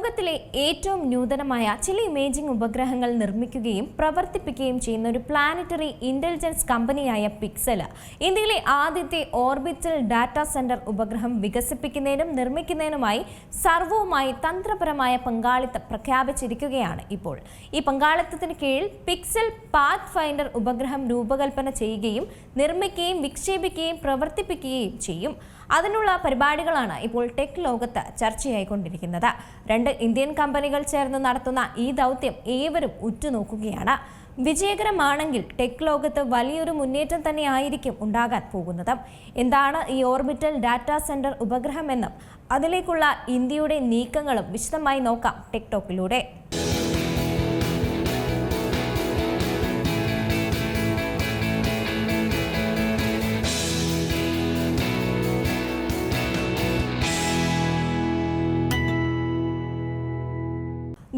ലോകത്തിലെ ഏറ്റവും നൂതനമായ ചില ഇമേജിംഗ് ഉപഗ്രഹങ്ങൾ നിർമ്മിക്കുകയും പ്രവർത്തിപ്പിക്കുകയും ചെയ്യുന്ന ഒരു പ്ലാനറ്ററി ഇന്റലിജൻസ് കമ്പനിയായ പിക്സൽ ഇന്ത്യയിലെ ആദ്യത്തെ ഓർബിറ്റൽ ഡാറ്റാ സെന്റർ ഉപഗ്രഹം വികസിപ്പിക്കുന്നതിനും നിർമ്മിക്കുന്നതിനുമായി സർവവുമായി തന്ത്രപരമായ പങ്കാളിത്തം പ്രഖ്യാപിച്ചിരിക്കുകയാണ് ഇപ്പോൾ. ഈ പങ്കാളിത്തത്തിന് കീഴിൽ പിക്സൽ പാത്ത് ഫൈൻഡർ ഉപഗ്രഹം രൂപകൽപ്പന ചെയ്യുകയും നിർമ്മിക്കുകയും വിക്ഷേപിക്കുകയും പ്രവർത്തിപ്പിക്കുകയും ചെയ്യും. അതിനുള്ള പരിപാടികളാണ് ഇപ്പോൾ ടെക് ലോകത്ത് ചർച്ചയായിക്കൊണ്ടിരിക്കുന്നത്. 2 ഇന്ത്യൻ കമ്പനികൾ ചേർന്ന് നടത്തുന്ന ഈ ദൗത്യം ഏവരും ഉറ്റുനോക്കുകയാണ്. വിജയകരമാണെങ്കിൽ ടെക് ലോകത്ത് വലിയൊരു മുന്നേറ്റം തന്നെ ആയിരിക്കും ഉണ്ടാകാൻ പോകുന്നത്. എന്താണ് ഈ ഓർബിറ്റൽ ഡാറ്റാ സെന്റർ ഉപഗ്രഹം എന്നും അതിലേക്കുള്ള ഇന്ത്യയുടെ നീക്കങ്ങളും വിശദമായി നോക്കാം ടെക് ടോക്കിലൂടെ.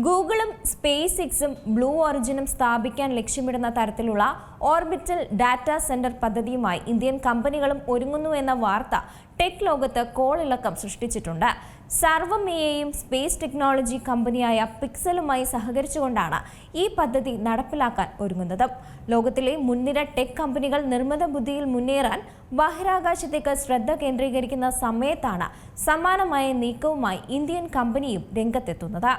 ഗൂഗിളും സ്പേസ് എക്സും ബ്ലൂ ഒറിജിനും സ്ഥാപിക്കാൻ ലക്ഷ്യമിടുന്ന തരത്തിലുള്ള ഓർബിറ്റൽ ഡാറ്റാ സെന്റർ പദ്ധതിയുമായി ഇന്ത്യൻ കമ്പനികളും ഒരുങ്ങുന്നു എന്ന വാർത്ത ടെക് ലോകത്ത് കോളിളക്കം സൃഷ്ടിച്ചിട്ടുണ്ട്. സർവമേയെയും സ്പേസ് ടെക്നോളജി കമ്പനിയായ പിക്സലുമായി സഹകരിച്ചുകൊണ്ടാണ് ഈ പദ്ധതി നടപ്പിലാക്കാൻ ഒരുങ്ങുന്നത്. ലോകത്തിലെ മുൻനിര ടെക് കമ്പനികൾ നിർമ്മിത ബുദ്ധിയിൽ മുന്നേറാൻ ബഹിരാകാശത്തേക്ക് ശ്രദ്ധ കേന്ദ്രീകരിക്കുന്ന സമയത്താണ് സമാനമായ നീക്കവുമായി ഇന്ത്യൻ കമ്പനിയും രംഗത്തെത്തുന്നത്.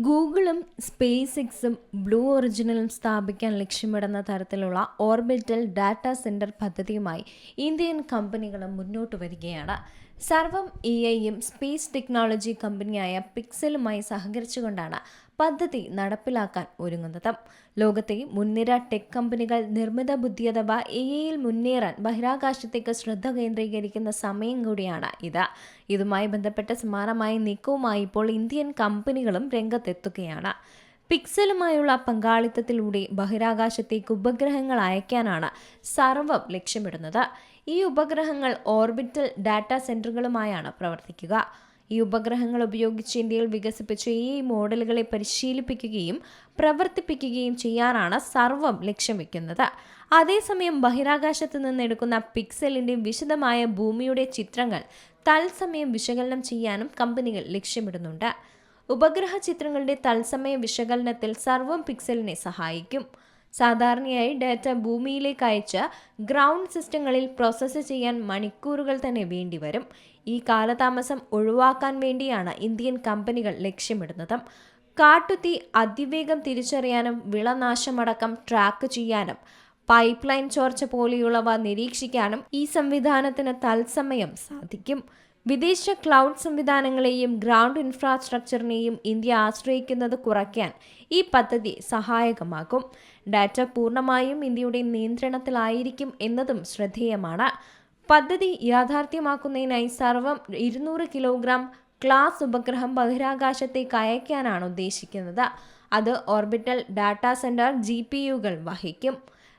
ഗൂഗിളും സ്പേസ് എക്സും ബ്ലൂ ഒറിജിനും സ്ഥാപിക്കാൻ ലക്ഷ്യമിടുന്ന തരത്തിലുള്ള ഓർബിറ്റൽ ഡാറ്റാ സെന്റർ പദ്ധതിയുമായി ഇന്ത്യൻ കമ്പനികളും മുന്നോട്ട് വരികയാണ്. സർവം എഐയും സ്പേസ് ടെക്നോളജി കമ്പനിയായ പിക്സലുമായി സഹകരിച്ചുകൊണ്ടാണ് പദ്ധതി നടപ്പിലാക്കാൻ ഒരുങ്ങുന്നത്. ലോകത്തെ മുൻനിര ടെക് കമ്പനികൾ നിർമ്മിത ബുദ്ധി അഥവാ എഐയിൽ മുന്നേറാൻ ബഹിരാകാശത്തേക്ക് ശ്രദ്ധ കേന്ദ്രീകരിക്കുന്ന സമയം കൂടിയാണ് ഇത്. ഇതുമായി ബന്ധപ്പെട്ട സമാനമായ നീക്കവുമായി ഇപ്പോൾ ഇന്ത്യൻ കമ്പനികളും രംഗത്തെത്തുകയാണ്. പിക്സലുമായുള്ള പങ്കാളിത്തത്തിലൂടെ ബഹിരാകാശത്തേക്ക് ഉപഗ്രഹങ്ങൾ അയക്കാനാണ് സർവം ലക്ഷ്യമിടുന്നത്. ഈ ഉപഗ്രഹങ്ങൾ ഓർബിറ്റൽ ഡാറ്റാ സെന്ററുകളുമായാണ് പ്രവർത്തിക്കുക. ഈ ഉപഗ്രഹങ്ങൾ ഉപയോഗിച്ച് ഇന്ത്യയിൽ വികസിപ്പിച്ച ഈ മോഡലുകളെ പരിശീലിപ്പിക്കുകയും പ്രവർത്തിപ്പിക്കുകയും ചെയ്യാനാണ് സർവം ലക്ഷ്യം വെക്കുന്നത്. അതേസമയം ബഹിരാകാശത്ത് നിന്നെടുക്കുന്ന പിക്സലിന്റെ വിശദമായ ഭൂമിയുടെ ചിത്രങ്ങൾ തത്സമയം വിശകലനം ചെയ്യാനും കമ്പനികൾ ലക്ഷ്യമിടുന്നുണ്ട്. ഉപഗ്രഹ ചിത്രങ്ങളുടെ തത്സമയ വിശകലനത്തിൽ സർവം പിക്സലിനെ സഹായിക്കും. സാധാരണയായി ഡാറ്റ ഭൂമിയിലേക്ക് അയച്ച് ഗ്രൗണ്ട് സിസ്റ്റങ്ങളിൽ പ്രോസസ്സ് ചെയ്യാൻ മണിക്കൂറുകൾ തന്നെ വേണ്ടിവരും. ഈ കാലതാമസം ഒഴിവാക്കാൻ വേണ്ടിയാണ് ഇന്ത്യൻ കമ്പനികൾ ലക്ഷ്യമിടുന്നത്. കാട്ടുതീ അതിവേഗം തിരിച്ചറിയാനും വിളനാശമടക്കം ട്രാക്ക് ചെയ്യാനും പൈപ്പ് ലൈൻ ചോർച്ച പോലെയുള്ളവ നിരീക്ഷിക്കാനും ഈ സംവിധാനത്തിന് തത്സമയം സാധിക്കും. വിദേശ ക്ലൗഡ് സംവിധാനങ്ങളെയും ഗ്രൗണ്ട് ഇൻഫ്രാസ്ട്രക്ചറിനെയും ഇന്ത്യ ആശ്രയിക്കുന്നത് കുറയ്ക്കാൻ ഈ പദ്ധതി സഹായകമാകും. ഡാറ്റ പൂർണ്ണമായും ഇന്ത്യയുടെ നിയന്ത്രണത്തിലായിരിക്കും എന്നതും ശ്രദ്ധേയമാണ്. പദ്ധതി യാഥാർത്ഥ്യമാക്കുന്നതിനായി സർവം 200 കിലോഗ്രാം ക്ലാസ് ഉപഗ്രഹം ബഹിരാകാശത്തേക്ക് അയക്കാനാണ് ഉദ്ദേശിക്കുന്നത്. അത് ഓർബിറ്റൽ ഡാറ്റാ സെന്റർ GPUകൾ വഹിക്കും.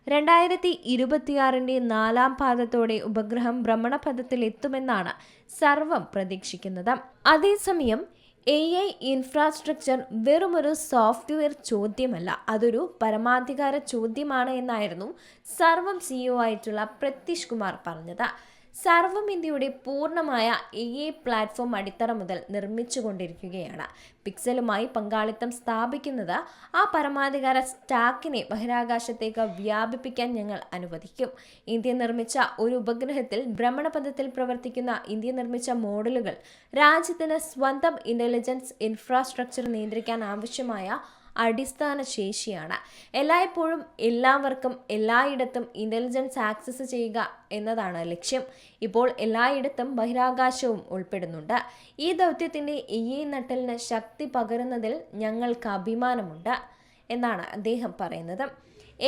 2026 4ാം പാദത്തോടെ ഉപഗ്രഹം ഭ്രമണപഥത്തിൽ എത്തുമെന്നാണ് സർവം പ്രതീക്ഷിക്കുന്നത്. അതേസമയം AI ഇൻഫ്രാസ്ട്രക്ചർ വെറുമൊരു സോഫ്റ്റ്വെയർ ചോദ്യമല്ല, അതൊരു പരമാധികാര ചോദ്യമാണ് എന്നായിരുന്നു സർവം CEO ആയിട്ടുള്ള പ്രതീഷ് കുമാർ പറഞ്ഞത്. സർവം ഇന്ത്യയുടെ പൂർണ്ണമായ AI പ്ലാറ്റ്ഫോം അടിത്തറ മുതൽ നിർമ്മിച്ചുകൊണ്ടിരിക്കുകയാണ്. പിക്സലുമായി പങ്കാളിത്തം സ്ഥാപിക്കുന്നത് ആ പരമാധികാര സ്റ്റാക്കിനെ ബഹിരാകാശത്തേക്ക് വ്യാപിപ്പിക്കാൻ ഞങ്ങൾ അനുവദിക്കും. ഇന്ത്യ നിർമ്മിച്ച ഒരു ഉപഗ്രഹത്തിൽ ഭ്രമണപഥത്തിൽ പ്രവർത്തിക്കുന്ന ഇന്ത്യ നിർമ്മിച്ച മോഡലുകൾ രാജ്യത്തിന് സ്വന്തം ഇന്റലിജൻസ് ഇൻഫ്രാസ്ട്രക്ചർ നിയന്ത്രിക്കാൻ ആവശ്യമായ അടിസ്ഥാന ശേഷിയാണ്. എല്ലായ്പ്പോഴും എല്ലാവർക്കും എല്ലായിടത്തും ഇന്റലിജൻസ് ആക്സസ് ചെയ്യുക എന്നതാണ് ലക്ഷ്യം. ഇപ്പോൾ എല്ലായിടത്തും ബഹിരാകാശവും ഉൾപ്പെടുന്നുണ്ട്. ഈ ദൗത്യത്തിന്റെ AI നട്ടലിന് ശക്തി പകരുന്നതിൽ ഞങ്ങൾക്ക് അഭിമാനമുണ്ട് എന്നാണ് അദ്ദേഹം പറയുന്നത്.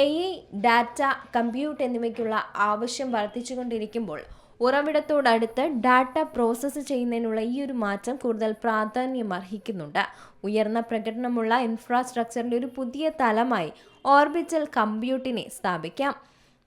AI, ഡാറ്റ, കമ്പ്യൂട്ട് എന്നിവയ്ക്കുള്ള ആവശ്യം വർദ്ധിച്ചുകൊണ്ടിരിക്കുമ്പോൾ ഉറവിടത്തോടടുത്ത് ഡാറ്റ പ്രോസസ്സ് ചെയ്യുന്നതിനുള്ള ഈ ഒരു മാറ്റം കൂടുതൽ പ്രാധാന്യം അർഹിക്കുന്നുണ്ട്. ഉയർന്ന പ്രകടനമുള്ള ഇൻഫ്രാസ്ട്രക്ചറിൻ്റെ ഒരു പുതിയ തലമായി ഓർബിറ്റൽ കമ്പ്യൂട്ടിനെ സ്ഥാപിക്കാം.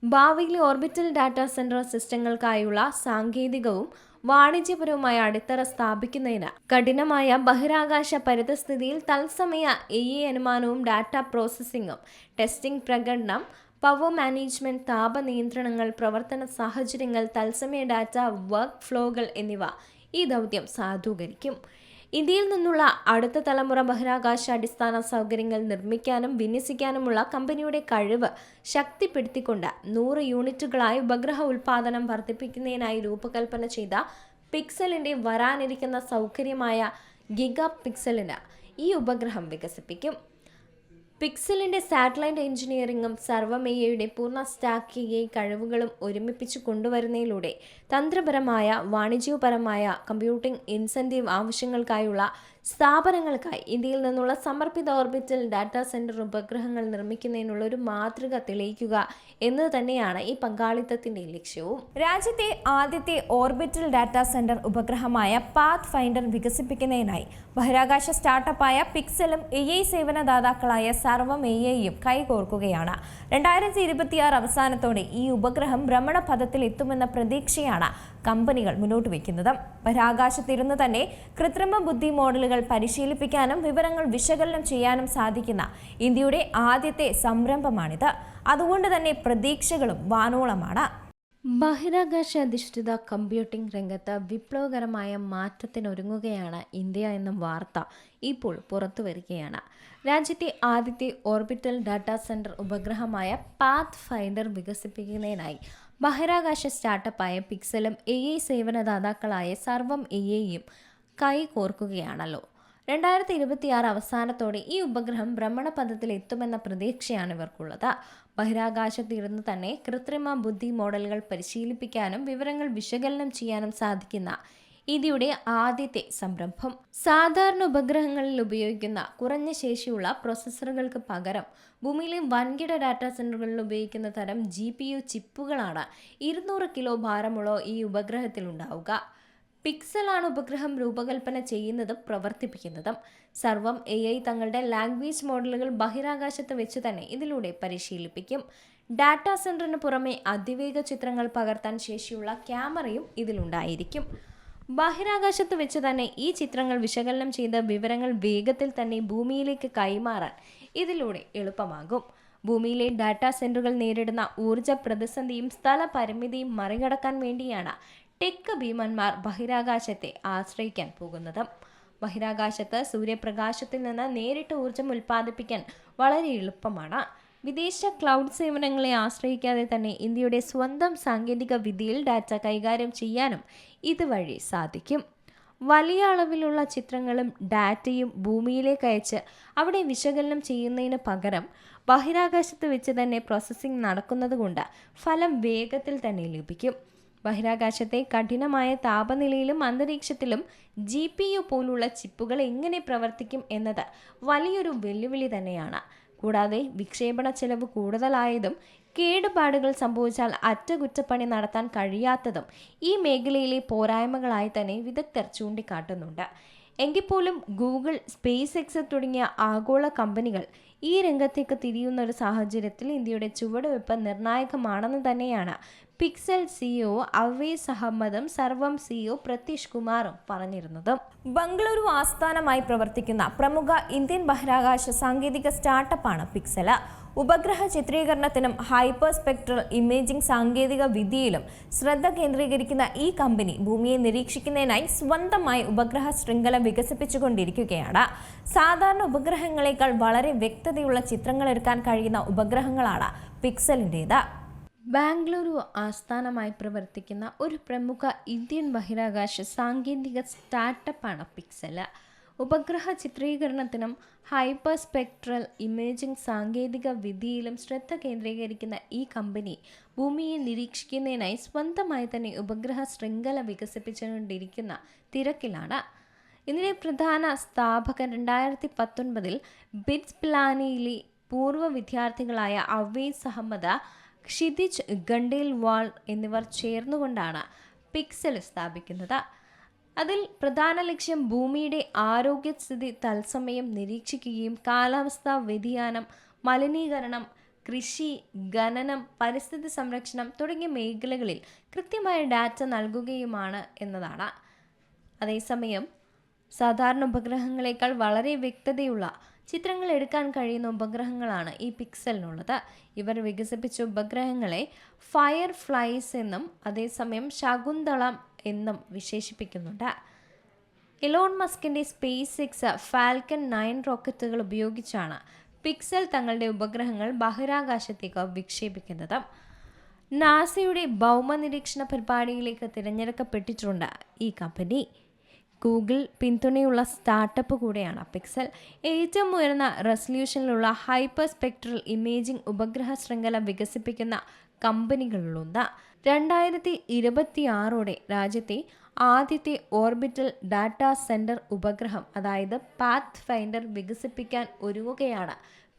ഭാവിയിലെ ഓർബിറ്റൽ ഡാറ്റാ സെന്റർ സിസ്റ്റങ്ങൾക്കായുള്ള സാങ്കേതികവും വാണിജ്യപരവുമായ അടിത്തറ സ്ഥാപിക്കുന്നതിന് കഠിനമായ ബഹിരാകാശ പരിതസ്ഥിതിയിൽ തത്സമയ AI അനുമാനവും ഡാറ്റ പ്രോസസ്സിംഗും ടെസ്റ്റിംഗ് പ്രകടനം പവർ മാനേജ്മെന്റ്, താപ നിയന്ത്രണങ്ങൾ, പ്രവർത്തന സാഹചര്യങ്ങൾ, തത്സമയ ഡാറ്റ വർക്ക് ഫ്ലോകൾ എന്നിവ ഈ ദൗത്യം സാധൂകരിക്കും. ഇന്ത്യയിൽ നിന്നുള്ള അടുത്ത തലമുറ ബഹിരാകാശ അടിസ്ഥാന സൗകര്യങ്ങൾ നിർമ്മിക്കാനും വിന്യസിക്കാനുമുള്ള കമ്പനിയുടെ കഴിവ് ശക്തിപ്പെടുത്തിക്കൊണ്ട് 100 യൂണിറ്റുകളായി ഉപഗ്രഹ ഉൽപ്പാദനം വർദ്ധിപ്പിക്കുന്നതിനായി രൂപകൽപ്പന ചെയ്ത പിക്സലിന്റെ വരാനിരിക്കുന്ന സൗകര്യമായ ഗിഗ പിക്സലിന് ഈ ഉപഗ്രഹം വികസിപ്പിക്കും. പിക്സലിന്റെ സാറ്റലൈറ്റ് എഞ്ചിനീയറിംഗും സർവ്വമേയയുടെ പൂർണ്ണ സ്റ്റാക്ക് AI കഴിവുകളും ഒരുമിപ്പിച്ചു കൊണ്ടുവരുന്നതിലൂടെ തന്ത്രപരമായ വാണിജ്യപരമായ കമ്പ്യൂട്ടിംഗ് ഇൻസെന്റീവ് ആവശ്യങ്ങൾക്കായുള്ള സ്ഥാപനങ്ങൾക്കായി ഇന്ത്യയിൽ നിന്നുള്ള സമർപ്പിത ഓർബിറ്റൽ ഡാറ്റാ സെന്റർ ഉപഗ്രഹങ്ങൾ നിർമ്മിക്കുന്നതിനുള്ള ഒരു മാതൃക തെളിയിക്കുക എന്നത് തന്നെയാണ് ഈ പങ്കാളിത്തത്തിന്റെ ലക്ഷ്യവും. രാജ്യത്തെ ആദ്യത്തെ ഓർബിറ്റൽ ഡാറ്റാ സെന്റർ ഉപഗ്രഹമായ പാത്ത് ഫൈൻഡർ വികസിപ്പിക്കുന്നതിനായി ബഹിരാകാശ സ്റ്റാർട്ടപ്പായ പിക്സലും AI സേവനദാതാക്കളായ സർവ്വമേയയും കൈകോർക്കുകയാണ്. 2026 അവസാനത്തോടെ ഈ ഉപഗ്രഹം ഭ്രമണപഥത്തിൽ എത്തുമെന്ന പ്രതീക്ഷയാണ് കമ്പനികൾ മുന്നോട്ട് വയ്ക്കുന്നത്. ബഹിരാകാശത്തിരുന്ന് തന്നെ കൃത്രിമ ബുദ്ധി മോഡലുകൾ പരിശീലിപ്പിക്കാനും വിവരങ്ങൾ വിശകലനം ചെയ്യാനും സാധിക്കുന്ന ഇന്ത്യയുടെ ആദ്യത്തെ സംരംഭമാണിത്. അതുകൊണ്ട് തന്നെ പ്രതീക്ഷകളും വാനോളമാണ്. ബഹിരാകാശ അധിഷ്ഠിത കമ്പ്യൂട്ടിംഗ് രംഗത്ത് വിപ്ലവകരമായ മാറ്റത്തിനൊരുങ്ങുകയാണ് ഇന്ത്യ എന്ന വാർത്ത ഇപ്പോൾ പുറത്തു വരികയാണ്. രാജ്യത്തെ ആദ്യത്തെ ഓർബിറ്റൽ ഡാറ്റാ സെന്റർ ഉപഗ്രഹമായ പാത്ത് ഫൈൻഡർ വികസിപ്പിക്കുന്നതിനായി ബഹിരാകാശ സ്റ്റാർട്ടപ്പായ പിക്സലും AI സേവനദാതാക്കളായ സർവ്വമേയയും കൈകോർക്കുകയാണല്ലോ. 2026 അവസാനത്തോടെ ഈ ഉപഗ്രഹം ഭ്രമണപഥത്തിൽ എത്തുമെന്ന പ്രതീക്ഷയാണ് ഇവർക്കുള്ളത്. ബഹിരാകാശത്തിരുന്ന് തന്നെ കൃത്രിമ ബുദ്ധി മോഡലുകൾ പരിശീലിപ്പിക്കാനും വിവരങ്ങൾ വിശകലനം ചെയ്യാനും സാധിക്കുന്ന ഇന്ത്യയുടെ ആദ്യത്തെ സംരംഭം. സാധാരണ ഉപഗ്രഹങ്ങളിൽ ഉപയോഗിക്കുന്ന കുറഞ്ഞ ശേഷിയുള്ള പ്രോസസ്സറുകൾക്ക് പകരം ഭൂമിയിലെ വൻകിട ഡാറ്റാ സെന്ററുകളിൽ ഉപയോഗിക്കുന്ന തരം GPU ചിപ്പുകളാണ് 200 കിലോ ഭാരമുള്ള ഈ ഉപഗ്രഹത്തിൽ ഉണ്ടാവുക. പിക്സലാണ് ഉപഗ്രഹം രൂപകൽപ്പന ചെയ്യുന്നതും പ്രവർത്തിപ്പിക്കുന്നതും. സർവം AI തങ്ങളുടെ ലാംഗ്വേജ് മോഡലുകൾ ബഹിരാകാശത്ത് വെച്ച് തന്നെ ഇതിലൂടെ പരിശീലിപ്പിക്കും. ഡാറ്റാ സെന്ററിന് പുറമെ അതിവേഗ ചിത്രങ്ങൾ പകർത്താൻ ശേഷിയുള്ള ക്യാമറയും ഇതിലുണ്ടായിരിക്കും. ബഹിരാകാശത്ത് വെച്ച് തന്നെ ഈ ചിത്രങ്ങൾ വിശകലനം ചെയ്ത വിവരങ്ങൾ വേഗത്തിൽ തന്നെ ഭൂമിയിലേക്ക് കൈമാറാൻ ഇതിലൂടെ എളുപ്പമാകും. ഭൂമിയിലെ ഡാറ്റാ സെന്ററുകൾ നേരിടുന്ന ഊർജ പ്രതിസന്ധിയും സ്ഥല പരിമിതിയും മറികടക്കാൻ വേണ്ടിയാണ് ടെക് ഭീമന്മാർ ബഹിരാകാശത്തെ ആശ്രയിക്കാൻ പോകുന്നത്. ബഹിരാകാശത്ത് സൂര്യപ്രകാശത്തിൽ നിന്ന് നേരിട്ട് ഊർജം ഉൽപ്പാദിപ്പിക്കാൻ വളരെ എളുപ്പമാണ്. വിദേശ ക്ലൗഡ് സേവനങ്ങളെ ആശ്രയിക്കാതെ തന്നെ ഇന്ത്യയുടെ സ്വന്തം സാങ്കേതിക വിദ്യയിൽ ഡാറ്റ കൈകാര്യം ചെയ്യാനും ഇതുവഴി സാധിക്കും. വലിയ അളവിലുള്ള ചിത്രങ്ങളും ഡാറ്റയും ഭൂമിയിലേക്ക് അയച്ച് അവിടെ വിശകലനം ചെയ്യുന്നതിന് പകരം ബഹിരാകാശത്ത് വെച്ച് തന്നെ പ്രോസസ്സിംഗ് നടക്കുന്നതുകൊണ്ട് ഫലം വേഗത്തിൽ തന്നെ ലഭിക്കും. ബഹിരാകാശത്തെ കഠിനമായ താപനിലയിലും അന്തരീക്ഷത്തിലും GPU പോലുള്ള ചിപ്പുകൾ എങ്ങനെ പ്രവർത്തിക്കും എന്നത് വലിയൊരു വെല്ലുവിളി തന്നെയാണ്. കൂടാതെ വിക്ഷേപണ ചെലവ് കൂടുതലായതും കേടുപാടുകൾ സംഭവിച്ചാൽ അറ്റകുറ്റപ്പണി നടത്താൻ കഴിയാത്തതും ഈ മേഖലയിലെ പോരായ്മകളായി തന്നെ വിദഗ്ധർ ചൂണ്ടിക്കാട്ടുന്നുണ്ട്. എങ്കിൽ പോലും ഗൂഗിൾ, SpaceX തുടങ്ങിയ ആഗോള കമ്പനികൾ ഈ രംഗത്തേക്ക് തിരിയുന്ന ഒരു സാഹചര്യത്തിൽ ഇന്ത്യയുടെ ചുവടുവെപ്പ് നിർണായകമാണെന്ന് തന്നെയാണ് പിക്സൽ CEO അവൈസ് അഹമ്മദും സർവം CEO പ്രതീഷ് കുമാറും പറഞ്ഞിരുന്നത്. ബംഗളൂരു ആസ്ഥാനമായി പ്രവർത്തിക്കുന്ന പ്രമുഖ ഇന്ത്യൻ ബഹിരാകാശ സാങ്കേതിക സ്റ്റാർട്ടപ്പാണ് പിക്സൽ. ഉപഗ്രഹ ചിത്രീകരണത്തിനും ഹൈപ്പർ സ്പെക്ട്രൽ ഇമേജിംഗ് സാങ്കേതിക വിദ്യയിലും ശ്രദ്ധ കേന്ദ്രീകരിക്കുന്ന ഈ കമ്പനി ഭൂമിയെ നിരീക്ഷിക്കുന്നതിനായി സ്വന്തമായി ഉപഗ്രഹ ശൃംഖല വികസിപ്പിച്ചുകൊണ്ടിരിക്കുകയാണ്. സാധാരണ ഉപഗ്രഹങ്ങളെക്കാൾ വളരെ വ്യക്തതയുള്ള ചിത്രങ്ങൾ എടുക്കാൻ കഴിയുന്ന ഉപഗ്രഹങ്ങളാണ് പിക്സലിൻ്റേത്. ബാംഗ്ലൂരു ആസ്ഥാനമായി പ്രവർത്തിക്കുന്ന ഒരു പ്രമുഖ ഇന്ത്യൻ ബഹിരാകാശ സാങ്കേതിക സ്റ്റാർട്ടപ്പാണ് പിക്സൽ. ഉപഗ്രഹ ചിത്രീകരണത്തിനും ഹൈപ്പർ സ്പെക്ട്രൽ ഇമേജിംഗ് സാങ്കേതിക വിദ്യയിലും ശ്രദ്ധ കേന്ദ്രീകരിക്കുന്ന ഈ കമ്പനി ഭൂമിയെ നിരീക്ഷിക്കുന്നതിനായി സ്വന്തമായി തന്നെ ഉപഗ്രഹ ശൃംഖല വികസിപ്പിച്ചുകൊണ്ടിരിക്കുന്ന തിരക്കിലാണ്. ഇതിന്റെ പ്രധാന സ്ഥാപകൻ 2019 ബിറ്റ്സ് പിലാനിയിലെ പൂർവ്വ വിദ്യാർത്ഥികളായ അവൈസ് അഹമ്മദ്, ക്ഷിതിജ് ഖണ്ഡേൽവാൾ എന്നിവർ ചേർന്നുകൊണ്ടാണ് പിക്സൽ സ്ഥാപിക്കുന്നത്. അതിൽ പ്രധാന ലക്ഷ്യം ഭൂമിയുടെ ആരോഗ്യസ്ഥിതി തത്സമയം നിരീക്ഷിക്കുകയും കാലാവസ്ഥാ വ്യതിയാനം, മലിനീകരണം, കൃഷി, ഖനനം, പരിസ്ഥിതി സംരക്ഷണം തുടങ്ങിയ മേഖലകളിൽ കൃത്യമായ ഡാറ്റ നൽകുകയുമാണ് എന്നതാണ്. അതേസമയം സാധാരണ ഉപഗ്രഹങ്ങളെക്കാൾ വളരെ വ്യക്തതയുള്ള ചിത്രങ്ങൾ എടുക്കാൻ കഴിയുന്ന ഉപഗ്രഹങ്ങളാണ് ഈ പിക്സലിനുള്ളത്. ഇവർ വികസിപ്പിച്ച ഉപഗ്രഹങ്ങളെ ഫയർ ഫ്ലൈസ് എന്നും അതേസമയം ശകുന്തളം എന്നും വിശേഷിപ്പിക്കുന്നുണ്ട്. എലോൺ മസ്കിന്റെ സ്പേസ് എക്സ് ഫാൽക്കൺ 9 റോക്കറ്റുകൾ ഉപയോഗിച്ചാണ് പിക്സൽ തങ്ങളുടെ ഉപഗ്രഹങ്ങൾ ബഹിരാകാശത്തേക്ക് വിക്ഷേപിക്കുന്നത്. നാസയുടെ ഭൗമ നിരീക്ഷണ പരിപാടിയിലേക്ക് തിരഞ്ഞെടുക്കപ്പെട്ടിട്ടുണ്ട് ഈ കമ്പനി. ഗൂഗിൾ പിന്തുണയുള്ള സ്റ്റാർട്ടപ്പ് കൂടെയാണ് പിക്സൽ. ഏറ്റവും ഉയർന്ന റെസല്യൂഷനിലുള്ള ഹൈപ്പർ സ്പെക്ട്രൽ ഇമേജിംഗ് ഉപഗ്രഹ ശൃംഖല വികസിപ്പിക്കുന്ന കമ്പനികളിലൊന്ന്. 2026 രാജ്യത്തെ ആദ്യത്തെ ഓർബിറ്റൽ ഡാറ്റാ സെന്റർ ഉപഗ്രഹം അതായത് പാത്ത് ഫൈൻഡർ വികസിപ്പിക്കാൻ ഒരുങ്ങുകയാണ്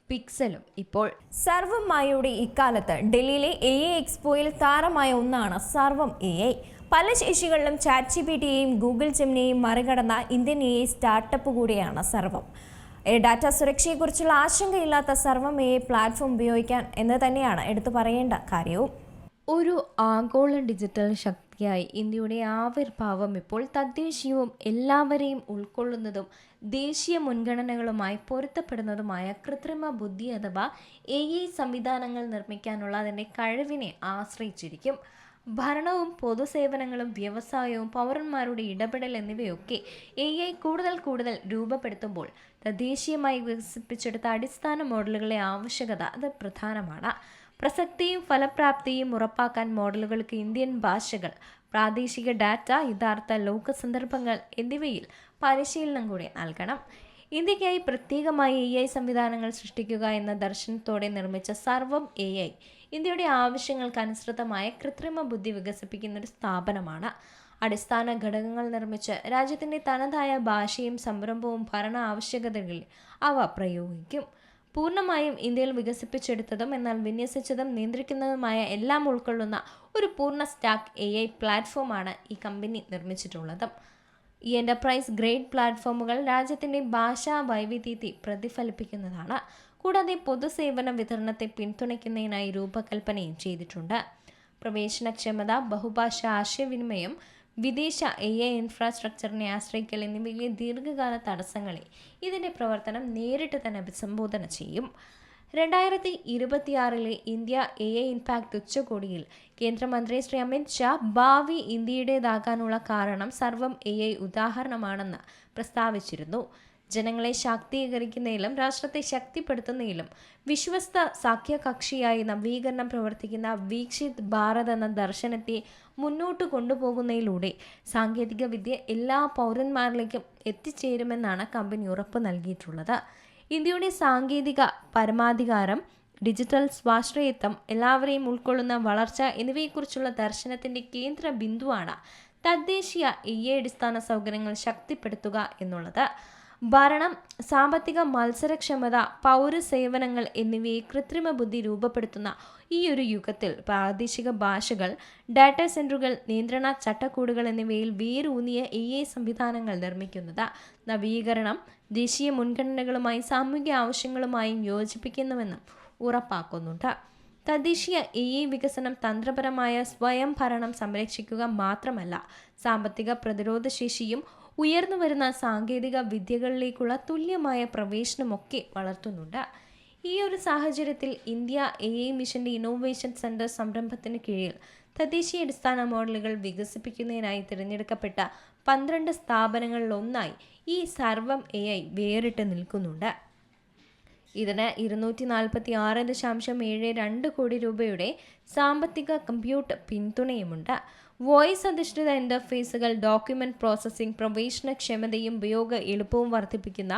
പിക്സലും ഇപ്പോൾ. സർവം മായയുടെ ഇക്കാലത്ത് ഡൽഹിയിലെ AI എക്സ്പോയിൽ താരമായ ഒന്നാണ് സർവം AI. പല ശേഷികളിലും ChatGPTയെയും ഗൂഗിൾ ജെമിനിയെയും മറികടന്ന ഇന്ത്യൻ AI സ്റ്റാർട്ടപ്പ് കൂടിയാണ് സർവം. ഡാറ്റ സുരക്ഷയെക്കുറിച്ചുള്ള ആശങ്കയില്ലാത്ത സർവം AI പ്ലാറ്റ്ഫോം ഉപയോഗിക്കാൻ എന്ന് തന്നെയാണ് എടുത്തു പറയേണ്ട കാര്യവും. ഒരു ആഗോള ഡിജിറ്റൽ ശക്തിയായി ഇന്ത്യയുടെ ആവിർഭാവം ഇപ്പോൾ തദ്ദേശീയവും എല്ലാവരെയും ഉൾക്കൊള്ളുന്നതും ദേശീയ മുൻഗണനകളുമായി പൊരുത്തപ്പെടുന്നതുമായ കൃത്രിമ ബുദ്ധി അഥവാ AI സംവിധാനങ്ങൾ നിർമ്മിക്കാനുള്ള അതിൻ്റെ കഴിവിനെ ആശ്രയിച്ചിരിക്കും. ഭരണവും പൊതുസേവനങ്ങളും വ്യവസായവും പൗരന്മാരുടെ ഇടപെടൽ എന്നിവയൊക്കെ AI കൂടുതൽ രൂപപ്പെടുത്തുമ്പോൾ തദ്ദേശീയമായി വികസിപ്പിച്ചെടുത്ത അടിസ്ഥാന മോഡലുകളെ ആവശ്യകത അത് പ്രധാനമാണ്. പ്രസക്തിയും ഫലപ്രാപ്തിയും ഉറപ്പാക്കാൻ മോഡലുകൾക്ക് ഇന്ത്യൻ ഭാഷകൾ, പ്രാദേശിക ഡാറ്റ, യഥാർത്ഥ ലോക സന്ദർഭങ്ങൾ എന്നിവയിൽ പരിശീലനം കൂടി നൽകണം. ഇന്ത്യക്കായി പ്രത്യേകമായി AI സംവിധാനങ്ങൾ സൃഷ്ടിക്കുക എന്ന ദർശനത്തോടെ നിർമ്മിച്ച സർവം AI ഇന്ത്യയുടെ ആവശ്യങ്ങൾക്കനുസൃതമായ കൃത്രിമ ബുദ്ധി വികസിപ്പിക്കുന്ന ഒരു സ്ഥാപനമാണ്. അടിസ്ഥാന ഘടകങ്ങൾ നിർമ്മിച്ച് രാജ്യത്തിൻ്റെ തനതായ ഭാഷയും സംരംഭവും ഭരണ ആവശ്യകതകളിൽ അവ പ്രയോഗിക്കും. പൂർണ്ണമായും ഇന്ത്യയിൽ വികസിപ്പിച്ചെടുത്തതും എന്നാൽ വിന്യസിച്ചതും നിയന്ത്രിക്കുന്നതുമായ എല്ലാം ഉൾക്കൊള്ളുന്ന ഒരു പൂർണ്ണ സ്റ്റാക്ക് AI പ്ലാറ്റ്ഫോമാണ് ഈ കമ്പനി നിർമ്മിച്ചിട്ടുള്ളത്. ഈ എൻ്റർപ്രൈസ് ഗ്രേഡ് പ്ലാറ്റ്ഫോമുകൾ രാജ്യത്തിൻ്റെ ഭാഷാ വൈവിധ്യത്തെ പ്രതിഫലിപ്പിക്കുന്നതാണ്. കൂടാതെ പൊതുസേവന വിതരണത്തെ പിന്തുണയ്ക്കുന്നതിനായി രൂപകൽപ്പനയും ചെയ്തിട്ടുണ്ട്. പ്രവേശനക്ഷമത, ബഹുഭാഷാ ആശയവിനിമയം, വിദേശ AI ഇൻഫ്രാസ്ട്രക്ചറിനെ ആശ്രയിക്കൽ എന്നിവയിലെ ദീർഘകാല തടസ്സങ്ങളെ ഇതിൻ്റെ പ്രവർത്തനം നേരിട്ട് തന്നെ അഭിസംബോധന ചെയ്യും. 2026 ഇന്ത്യ AI ഇമ്പാക്ട് ഉച്ചകോടിയിൽ കേന്ദ്രമന്ത്രി ശ്രീ അമിത് ഷാ ഭാവി ഇന്ത്യയുടേതാകാനുള്ള കാരണം സർവം AI ഉദാഹരണമാണെന്ന് പ്രസ്താവിച്ചിരുന്നു. ജനങ്ങളെ ശാക്തീകരിക്കുന്നതിലും രാഷ്ട്രത്തെ ശക്തിപ്പെടുത്തുന്നതിലും വിശ്വസ്ത സഖ്യകക്ഷിയായി നവീകരണം പ്രവർത്തിക്കുന്ന വീക്ഷിത് ഭാരത് എന്ന ദർശനത്തെ മുന്നോട്ട് കൊണ്ടുപോകുന്നതിലൂടെ സാങ്കേതിക വിദ്യ എല്ലാ പൗരന്മാരിലേക്കും എത്തിച്ചേരുമെന്നാണ് കമ്പനി ഉറപ്പ് നൽകിയിട്ടുള്ളത്. ഇന്ത്യയുടെ സാങ്കേതിക പരമാധികാരം, ഡിജിറ്റൽ സ്വാശ്രയത്വം, എല്ലാവരെയും ഉൾക്കൊള്ളുന്ന വളർച്ച എന്നിവയെക്കുറിച്ചുള്ള ദർശനത്തിൻ്റെ കേന്ദ്ര ബിന്ദുവാണ് തദ്ദേശീയ AI അടിസ്ഥാന സൗകര്യങ്ങൾ ശക്തിപ്പെടുത്തുക എന്നുള്ളത്. ഭരണം, സാമ്പത്തിക മത്സരക്ഷമത, പൗരസേവനങ്ങൾ എന്നിവയെ കൃത്രിമ ബുദ്ധി രൂപപ്പെടുത്തുന്ന ഈ ഒരു യുഗത്തിൽ പ്രാദേശിക ഭാഷകൾ, ഡാറ്റാ സെന്ററുകൾ, നിയന്ത്രണ ചട്ടക്കൂടുകൾ എന്നിവയിൽ വേരൂന്നിയ AI സംവിധാനങ്ങൾ നിർമ്മിക്കുന്നത് നവീകരണം ദേശീയ മുൻഗണനകളുമായി സാമൂഹിക ആവശ്യങ്ങളുമായും യോജിപ്പിക്കുന്നുവെന്നും ഉറപ്പാക്കുന്നുണ്ട്. തദ്ദേശീയ AI വികസനം തന്ത്രപരമായ സ്വയം ഭരണം സംരക്ഷിക്കുക മാത്രമല്ല, സാമ്പത്തിക പ്രതിരോധശേഷിയും ഉയർന്നു വരുന്ന സാങ്കേതിക വിദ്യകളിലേക്കുള്ള തുല്യമായ പ്രവേശനമൊക്കെ വളർത്തുന്നുണ്ട്. ഈ ഒരു സാഹചര്യത്തിൽ ഇന്ത്യ AI മിഷന്റെ ഇന്നോവേഷൻ സെന്റർ സംരംഭത്തിന് കീഴിൽ തദ്ദേശീയ അടിസ്ഥാന മോഡലുകൾ വികസിപ്പിക്കുന്നതിനായി തിരഞ്ഞെടുക്കപ്പെട്ട 12 സ്ഥാപനങ്ങളിലൊന്നായി ഈ സർവം AI വേറിട്ട് നിൽക്കുന്നുണ്ട്. ഇതിന് 246.72 കോടി രൂപയുടെ സാമ്പത്തിക കമ്പ്യൂട്ട് പിന്തുണയുമുണ്ട്. വോയിസ് അധിഷ്ഠിത ഇന്റർഫേസുകൾ, ഡോക്യുമെന്റ് പ്രോസസ്സിംഗ്, പ്രവേശനക്ഷമതയും ഉപയോഗ എളുപ്പവും വർദ്ധിപ്പിക്കുന്ന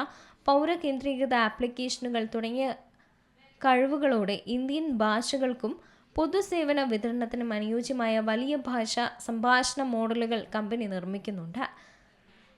പൗരകേന്ദ്രീകൃത ആപ്ലിക്കേഷനുകൾ തുടങ്ങിയ കഴിവുകളോടെ ഇന്ത്യൻ ഭാഷകൾക്കും പൊതുസേവന വിതരണത്തിനും അനുയോജ്യമായ വലിയ ഭാഷാ സംഭാഷണ മോഡലുകൾ കമ്പനി നിർമ്മിക്കുന്നുണ്ട്.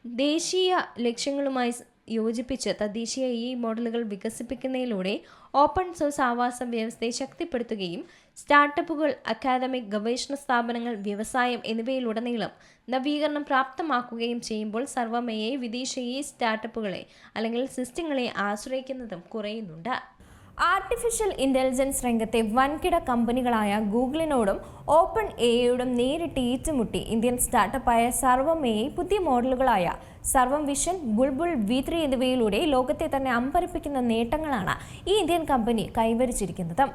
ദേശീയ ലക്ഷ്യങ്ങളുമായി യോജിപ്പിച്ച് തദ്ദേശീയ AI മോഡലുകൾ വികസിപ്പിക്കുന്നതിലൂടെ ഓപ്പൺ സോഴ്സ് ആവാസ വ്യവസ്ഥയെ ശക്തിപ്പെടുത്തുകയും സ്റ്റാർട്ടപ്പുകൾ, അക്കാദമിക് ഗവേഷണ സ്ഥാപനങ്ങൾ, വ്യവസായം എന്നിവയിലുടനീളം നവീകരണം പ്രാപ്തമാക്കുകയും ചെയ്യുമ്പോൾ സർവം AI വിദേശ AI സ്റ്റാർട്ടപ്പുകളെ അല്ലെങ്കിൽ സിസ്റ്റങ്ങളെ ആശ്രയിക്കുന്നതും കുറയുന്നുണ്ട്. ആർട്ടിഫിഷ്യൽ ഇന്റലിജൻസ് രംഗത്തെ വൻകിട കമ്പനികളായ ഗൂഗിളിനോടും ഓപ്പൺ എഐയോടും നേരിട്ട് ഏറ്റുമുട്ടി ഇന്ത്യൻ സ്റ്റാർട്ടപ്പായ സർവം എഐ പുതിയ മോഡലുകളായ സർവം വിഷൻ, ബുൾബുൾ V3 എന്നിവയിലൂടെ ലോകത്തെ തന്നെ അമ്പരപ്പിക്കുന്ന നേട്ടങ്ങളാണ് ഈ ഇന്ത്യൻ കമ്പനി കൈവരിച്ചിരിക്കുന്നത്.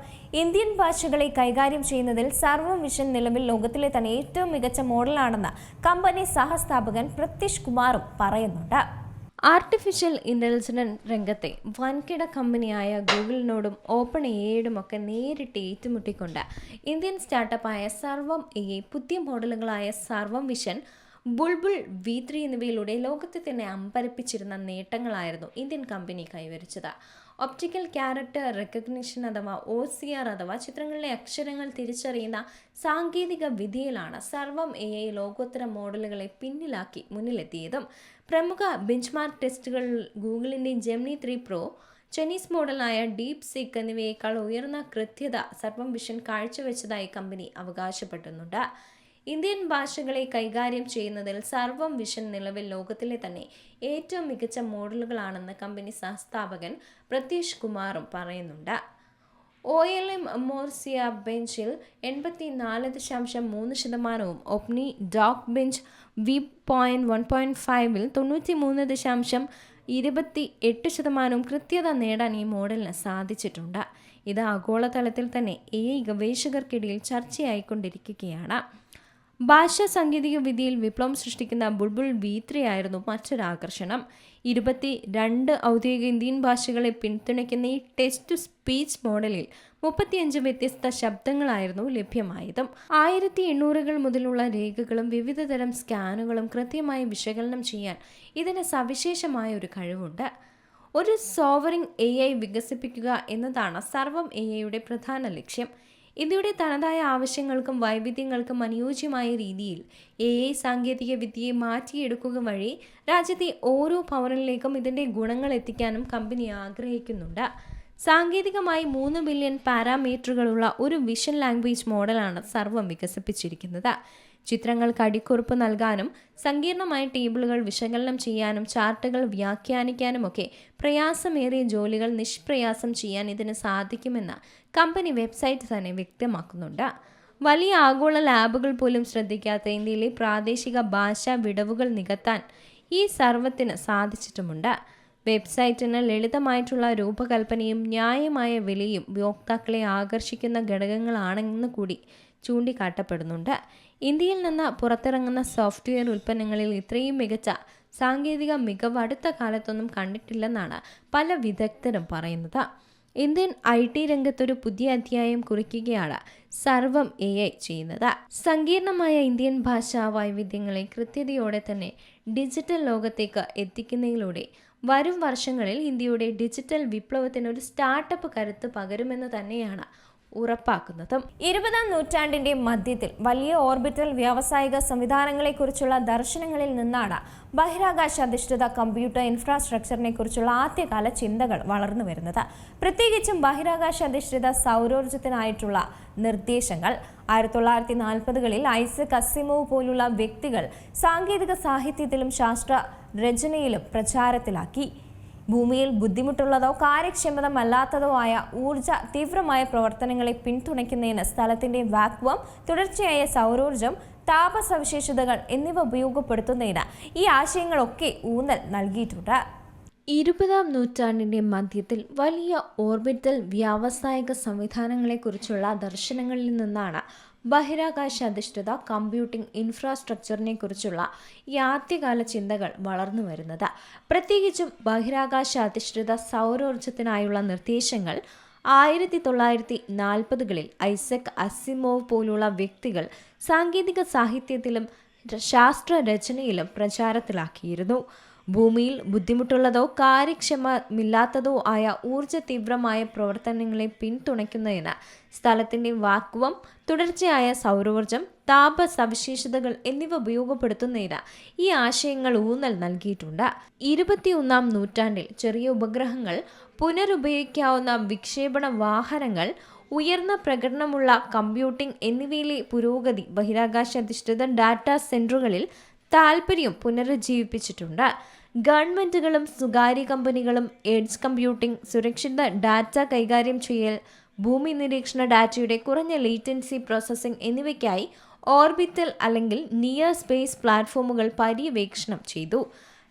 ഇന്ത്യൻ ഭാഷകളെ കൈകാര്യം ചെയ്യുന്നതിൽ സർവം വിഷൻ നിലവിൽ ലോകത്തിലെ തന്നെ ഏറ്റവും മികച്ച മോഡലാണെന്ന് കമ്പനി സഹസ്ഥാപകൻ പ്രത്യഷ് കുമാറും പറയുന്നുണ്ട്. ആർട്ടിഫിഷ്യൽ ഇന്റലിജൻസ് രംഗത്തെ വൻകിട കമ്പനിയായ ഗൂഗിളിനോടും ഓപ്പൺ എഐയോടുമൊക്കെ നേരിട്ട് ഏറ്റുമുട്ടിക്കൊണ്ട് ഇന്ത്യൻ സ്റ്റാർട്ടപ്പായ സർവം എഐ പുതിയ മോഡലുകളായ സർവം വിഷൻ, ബുൾബുൾ V3 എന്നിവയിലൂടെ ലോകത്തെ തന്നെ അമ്പരപ്പിച്ചിരുന്ന നേട്ടങ്ങളായിരുന്നു ഇന്ത്യൻ കമ്പനി കൈവരിച്ചത്. ഒപ്റ്റിക്കൽ ക്യാരക്ടർ റെക്കഗ്നിഷൻ അഥവാ OCR അഥവാ ചിത്രങ്ങളിലെ അക്ഷരങ്ങൾ തിരിച്ചറിയുന്ന സാങ്കേതിക വിദ്യയിലാണ് സർവം എഐ ലോകോത്തര മോഡലുകളെ പിന്നിലാക്കി മുന്നിലെത്തിയതും. പ്രമുഖ ബെഞ്ച്മാർക്ക് ടെസ്റ്റുകളിൽ ഗൂഗിളിൻ്റെ ജെമിനി 3 Pro, ചൈനീസ് മോഡലായ ഡീപ് സീക്ക് എന്നിവയേക്കാൾ ഉയർന്ന കൃത്യത സർവം വിഷൻ കാഴ്ചവെച്ചതായി കമ്പനി അവകാശപ്പെടുന്നുണ്ട്. ഇന്ത്യൻ ഭാഷകളെ കൈകാര്യം ചെയ്യുന്നതിൽ സർവം വിഷൻ നിലവിൽ ലോകത്തിലെ തന്നെ ഏറ്റവും മികച്ച മോഡലുകളാണെന്ന് കമ്പനി സഹസ്ഥാപകൻ പ്രത്യഷ് കുമാറും പറയുന്നുണ്ട്. OLM മോർസിയ ബെഞ്ചിൽ 84.3%, ഒപ്നി ഡോക്ക് ബെഞ്ച് V1.5ൽ 93.28% കൃത്യത നേടാൻ ഈ മോഡലിന് സാധിച്ചിട്ടുണ്ട്. ഇത് ആഗോളതലത്തിൽ തന്നെ AI ഗവേഷകർക്കിടയിൽ ചർച്ചയായിക്കൊണ്ടിരിക്കുകയാണ്. ഭാഷാ സാങ്കേതിക വിദ്യയിൽ വിപ്ലവം സൃഷ്ടിക്കുന്ന ബുൾബുൾ V3 ആയിരുന്നു മറ്റൊരാകർഷണം. 22 ഔദ്യോഗിക ഇന്ത്യൻ ഭാഷകളെ പിന്തുണയ്ക്കുന്ന ഈ ടെക്സ്റ്റ് ടു സ്പീച്ച് മോഡലിൽ 35 വ്യത്യസ്ത ശബ്ദങ്ങളായിരുന്നു ലഭ്യമായതും. 1800 മുതലുള്ള രേഖകളും വിവിധതരം സ്കാനുകളും കൃത്യമായി വിശകലനം ചെയ്യാൻ ഇതിന് സവിശേഷമായ ഒരു കഴിവുണ്ട്. ഒരു സോവറിംഗ് AI വികസിപ്പിക്കുക എന്നതാണ് സർവം എഐയുടെ പ്രധാന ലക്ഷ്യം. ഇന്ത്യയുടെ തനതായ ആവശ്യങ്ങൾക്കും വൈവിധ്യങ്ങൾക്കും അനുയോജ്യമായ രീതിയിൽ AI സാങ്കേതിക വിദ്യയെ മാറ്റിയെടുക്കുക വഴി രാജ്യത്തെ ഓരോ പൗരനിലേക്കും ഇതിൻ്റെ ഗുണങ്ങൾ എത്തിക്കാനും കമ്പനി ആഗ്രഹിക്കുന്നുണ്ട്. സാങ്കേതികമായി 3 ബില്യൺ പാരാമീറ്ററുകളുള്ള ഒരു വിഷൻ ലാംഗ്വേജ് മോഡലാണ് സർവം വികസിപ്പിച്ചിരിക്കുന്നത്. ചിത്രങ്ങൾക്ക് അടിക്കുറിപ്പ് നൽകാനും സങ്കീർണമായ ടേബിളുകൾ വിശകലനം ചെയ്യാനും ചാർട്ടുകൾ വ്യാഖ്യാനിക്കാനുമൊക്കെ പ്രയാസമേറിയ ജോലികൾ നിഷ്പ്രയാസം ചെയ്യാൻ ഇതിന് സാധിക്കുമെന്ന് കമ്പനി വെബ്സൈറ്റ് തന്നെ വ്യക്തമാക്കുന്നുണ്ട്. വലിയ ആഗോള ലാബുകൾ പോലും ശ്രദ്ധിക്കാത്ത ഇന്ത്യയിലെ പ്രാദേശിക ഭാഷാ വിടവുകൾ നികത്താൻ ഈ സർവത്തിന് സാധിച്ചിട്ടുമുണ്ട്. വെബ്സൈറ്റിന് ലളിതമായിട്ടുള്ള രൂപകൽപ്പനയും ന്യായമായ വിലയും ഉപയോക്താക്കളെ ആകർഷിക്കുന്ന ഘടകങ്ങളാണെന്ന് കൂടി ചൂണ്ടിക്കാട്ടപ്പെടുന്നുണ്ട്. ഇന്ത്യയിൽ നിന്ന് പുറത്തിറങ്ങുന്ന സോഫ്റ്റ്വെയർ ഉൽപ്പന്നങ്ങളിൽ ഇത്രയും മികച്ച സാങ്കേതിക മികവ് അടുത്ത കാലത്തൊന്നും കണ്ടിട്ടില്ലെന്നാണ് പല വിദഗ്ധരും പറയുന്നത്. ഇന്ത്യൻ IT രംഗത്തൊരു പുതിയ അധ്യായം കുറിക്കുകയാണ് സർവം AI ചെയ്യുന്നത്. സങ്കീർണമായ ഇന്ത്യൻ ഭാഷാ വൈവിധ്യങ്ങളെ കൃത്യതയോടെ തന്നെ ഡിജിറ്റൽ ലോകത്തേക്ക് എത്തിക്കുന്നതിലൂടെ വരും വർഷങ്ങളിൽ ഇന്ത്യയുടെ ഡിജിറ്റൽ വിപ്ലവത്തിന് ഒരു സ്റ്റാർട്ടപ്പ് കരുത്ത് പകരുമെന്ന് തന്നെയാണ് ഉറപ്പാക്കുന്നതും. 20ാം നൂറ്റാണ്ടിന്റെ മധ്യത്തിൽ വലിയ ഓർബിറ്റൽ വ്യാവസായിക സംവിധാനങ്ങളെക്കുറിച്ചുള്ള ദർശനങ്ങളിൽ നിന്നാണ് ബഹിരാകാശ അധിഷ്ഠിത കമ്പ്യൂട്ടർ ഇൻഫ്രാസ്ട്രക്ചറിനെ കുറിച്ചുള്ള ആദ്യകാല ചിന്തകൾ വളർന്നു വരുന്നത്. പ്രത്യേകിച്ചും ബഹിരാകാശ അധിഷ്ഠിത സൗരോർജ്ജത്തിനായിട്ടുള്ള നിർദ്ദേശങ്ങൾ 1940കളിൽ ഐസക് അസിമോവ് പോലുള്ള വ്യക്തികൾ സാങ്കേതിക സാഹിത്യത്തിലും ശാസ്ത്ര രചനയിലും പ്രചാരത്തിലാക്കി. ഭൂമിയിൽ ബുദ്ധിമുട്ടുള്ളതോ കാര്യക്ഷമതമല്ലാത്തതോ ആയ ഊർജ തീവ്രമായ പ്രവർത്തനങ്ങളെ പിന്തുണയ്ക്കുന്നതിന് സ്ഥലത്തിന്റെ വാക്വം, തുടർച്ചയായ സൗരോർജം, താപ സവിശേഷതകൾ എന്നിവ ഉപയോഗപ്പെടുത്തുന്നതിന് ഈ ആശയങ്ങളൊക്കെ ഊന്നൽ നൽകിയിട്ടുണ്ട്. 20ാം നൂറ്റാണ്ടിന്റെ മധ്യത്തിൽ വലിയ ഓർബിറ്റൽ വ്യാവസായിക സംവിധാനങ്ങളെക്കുറിച്ചുള്ള ദർശനങ്ങളിൽ നിന്നാണ് ബഹിരാകാശ അധിഷ്ഠിത കമ്പ്യൂട്ടിംഗ് ഇൻഫ്രാസ്ട്രക്ചറിനെ കുറിച്ചുള്ള ഈ ആദ്യകാല ചിന്തകൾ വളർന്നു വരുന്നത്. പ്രത്യേകിച്ചും ബഹിരാകാശ അധിഷ്ഠിത സൗരോർജ്ജത്തിനായുള്ള നിർദ്ദേശങ്ങൾ 1940കളിൽ ഐസക് അസിമോവ് പോലുള്ള വ്യക്തികൾ സാങ്കേതിക സാഹിത്യത്തിലും ശാസ്ത്ര രചനയിലും പ്രചാരത്തിലാക്കിയിരുന്നു. ഭൂമിയിൽ ബുദ്ധിമുട്ടുള്ളതോ കാര്യക്ഷമമില്ലാത്തതോ ആയ ഊർജ തീവ്രമായ പ്രവർത്തനങ്ങളെ പിന്തുണയ്ക്കുന്നതിന് സ്ഥലത്തിൻ്റെ വാക്വം, തുടർച്ചയായ സൗരോർജം, താപ സവിശേഷതകൾ എന്നിവ ഉപയോഗപ്പെടുത്തുന്നതിന് ഈ ആശയങ്ങൾ ഊന്നൽ നൽകിയിട്ടുണ്ട്. 21ാം നൂറ്റാണ്ടിൽ ചെറിയ ഉപഗ്രഹങ്ങൾ, പുനരുപയോഗിക്കാവുന്ന വിക്ഷേപണ വാഹനങ്ങൾ, ഉയർന്ന പ്രകടനമുള്ള കമ്പ്യൂട്ടിംഗ് എന്നിവയിലെ പുരോഗതി ബഹിരാകാശ അധിഷ്ഠിത ഡാറ്റാ സെന്ററുകളിൽ താൽപ്പര്യം പുനരുജ്ജീവിപ്പിച്ചിട്ടുണ്ട്. ഗവൺമെന്റുകളും സ്വകാര്യ കമ്പനികളും എഡ്ജ് കമ്പ്യൂട്ടിംഗ്, സുരക്ഷിത ഡാറ്റ കൈകാര്യം ചെയ്യൽ, ഭൂമി നിരീക്ഷണ ഡാറ്റയുടെ കുറഞ്ഞ ലേറ്റൻസി പ്രോസസ്സിംഗ് എന്നിവയ്ക്കായി ഓർബിറ്റൽ അല്ലെങ്കിൽ നിയർ സ്പേസ് പ്ലാറ്റ്ഫോമുകൾ പര്യവേക്ഷണം ചെയ്തു.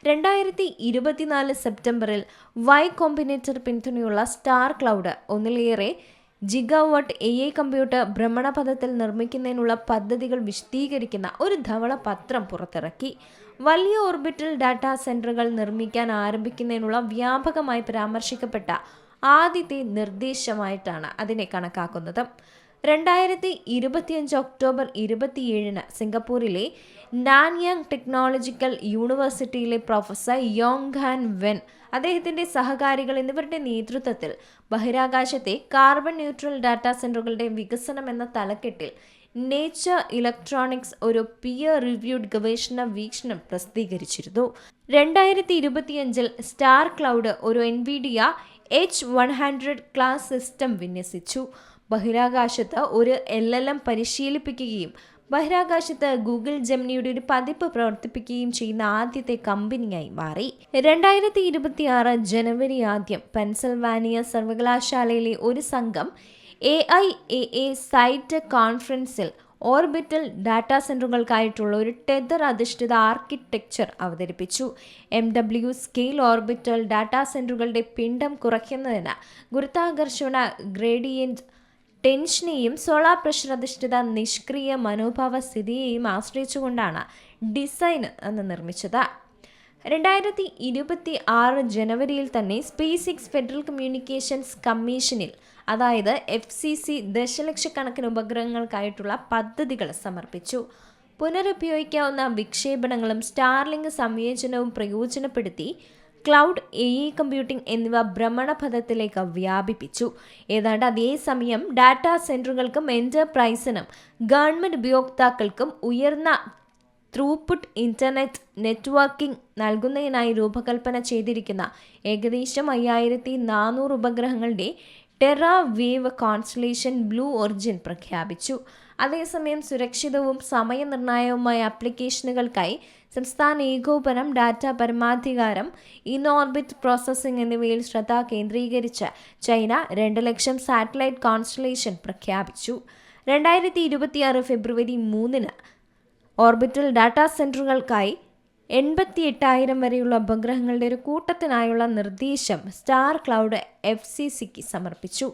2024 സെപ്റ്റംബറിൽ വൈ കോമ്പിനേറ്റർ പിന്തുണയുള്ള സ്റ്റാർ ക്ലൗഡ് ഒന്നിലേറെ ജിഗാവാട്ട് AI കമ്പ്യൂട്ടർ ഭ്രമണപഥത്തിൽ നിർമ്മിക്കുന്നതിനുള്ള പദ്ധതികൾ വിശദീകരിക്കുന്ന ഒരു ധവളപത്രം പുറത്തിറക്കി. വലിയ ഓർബിറ്റൽ ഡാറ്റാ സെന്ററുകൾ നിർമ്മിക്കാൻ ആരംഭിക്കുന്നതിനുള്ള വ്യാപകമായി പരാമർശിക്കപ്പെട്ട ആദ്യത്തെ നിർദ്ദേശമായിട്ടാണ് അതിനെ കണക്കാക്കുന്നത്. 2025 ഒക്ടോബർ 27 സിംഗപ്പൂരിലെ നാൻയാങ് ടെക്നോളജിക്കൽ യൂണിവേഴ്സിറ്റിയിലെ പ്രൊഫസർ യോങ് ഹാൻ വെൻ, അദ്ദേഹത്തിന്റെ സഹകാരികൾ എന്നിവരുടെ നേതൃത്വത്തിൽ ബഹിരാകാശത്തെ കാർബൺ ന്യൂട്രൽ ഡാറ്റാ സെന്ററുകളുടെ വികസനം എന്ന തലക്കെട്ടിൽ നേച്ചർ ഇലക്ട്രോണിക്സ് ഒരു പിയർ റിവ്യൂഡ് ഗവേഷണ വീക്ഷണം പ്രസിദ്ധീകരിച്ചിരുന്നു. 2025 സ്റ്റാർ ക്ലൗഡ് ഒരു NVIDIA H100 ക്ലാസ് സിസ്റ്റം വിന്യസിച്ചു. ബഹിരാകാശത്ത് ഒരു LLM പരിശീലിപ്പിക്കുകയും ബഹിരാകാശത്ത് ഗൂഗിൾ ജെമിനിയുടെ ഒരു പതിപ്പ് പ്രവർത്തിപ്പിക്കുകയും ചെയ്യുന്ന ആദ്യത്തെ കമ്പനിയായി മാറി. 2026 ജനുവരി 1 പെൻസിൽവാനിയ സർവകലാശാലയിലെ ഒരു സംഘം AIAA സൈറ്റ് കോൺഫറൻസിൽ ഓർബിറ്റൽ ഡാറ്റാ സെന്ററുകൾക്കായിട്ടുള്ള ഒരു ടെതർ അധിഷ്ഠിത ആർക്കിടെക്ചർ അവതരിപ്പിച്ചു. MW സ്കെയിൽ ഓർബിറ്റൽ ഡാറ്റാ സെന്ററുകളുടെ പിണ്ഡം കുറയ്ക്കുന്നതിന് ഗുരുത്വാകർഷണ ഗ്രേഡിയന്റ് ടെൻഷനെയും സോളാർ പ്രഷർ അധിഷ്ഠിത നിഷ്ക്രിയ മനോഭാവ സ്ഥിതിയെയും ആശ്രയിച്ചുകൊണ്ടാണ് ഡിസൈൻ അന്ന് നിർമ്മിച്ചത്. 2026 ജനുവരിയിൽ തന്നെ SpaceX ഫെഡറൽ കമ്മ്യൂണിക്കേഷൻസ് കമ്മീഷനിൽ, അതായത് FCC, ദശലക്ഷക്കണക്കിന് ഉപഗ്രഹങ്ങൾക്കായിട്ടുള്ള പദ്ധതികൾ സമർപ്പിച്ചു. പുനരുപയോഗിക്കാവുന്ന വിക്ഷേപണങ്ങളും സ്റ്റാർലിങ്ക് സംയോജനവും പ്രയോജനപ്പെടുത്തി ക്ലൗഡ്, AI കമ്പ്യൂട്ടിംഗ് എന്നിവ ഭ്രമണപഥത്തിലേക്ക് വ്യാപിപ്പിച്ചു. ഏതാണ്ട് അതേസമയം ഡാറ്റാ സെന്ററുകൾക്കും എന്റർപ്രൈസിനും ഗവൺമെന്റ് ഉപയോക്താക്കൾക്കും ഉയർന്ന ത്രൂപുട്ട് ഇന്റർനെറ്റ് നെറ്റ്വർക്കിംഗ് നൽകുന്നതിനായി രൂപകൽപ്പന ചെയ്തിരിക്കുന്ന ഏകദേശം 5400 ഉപഗ്രഹങ്ങളുടെ ടെറാവേവ് കോൺസ്റ്റലേഷൻ ബ്ലൂ ഒറിജിൻ പ്രഖ്യാപിച്ചു. അതേസമയം സുരക്ഷിതവും സമയനിർണായകവുമായ ആപ്ലിക്കേഷനുകൾക്കായി സംസ്ഥാന ഏകോപനം, ഡാറ്റ പരമാധികാരം, ഇൻഓർബിറ്റ് പ്രോസസ്സിംഗ് എന്നിവയിൽ ശ്രദ്ധ കേന്ദ്രീകരിച്ച് ചൈന 2 ലക്ഷം സാറ്റലൈറ്റ് കോൺസ്റ്റലേഷൻ പ്രഖ്യാപിച്ചു. 2026 ഫെബ്രുവരി 3 ഓർബിറ്റൽ ഡാറ്റാ സെന്ററുകൾക്കായി 88,000 വരെയുള്ള ഉപഗ്രഹങ്ങളുടെ ഒരു കൂട്ടത്തിനായുള്ള നിർദ്ദേശം സ്റ്റാർ ക്ലൗഡ് FCCക്ക് സമർപ്പിച്ചു.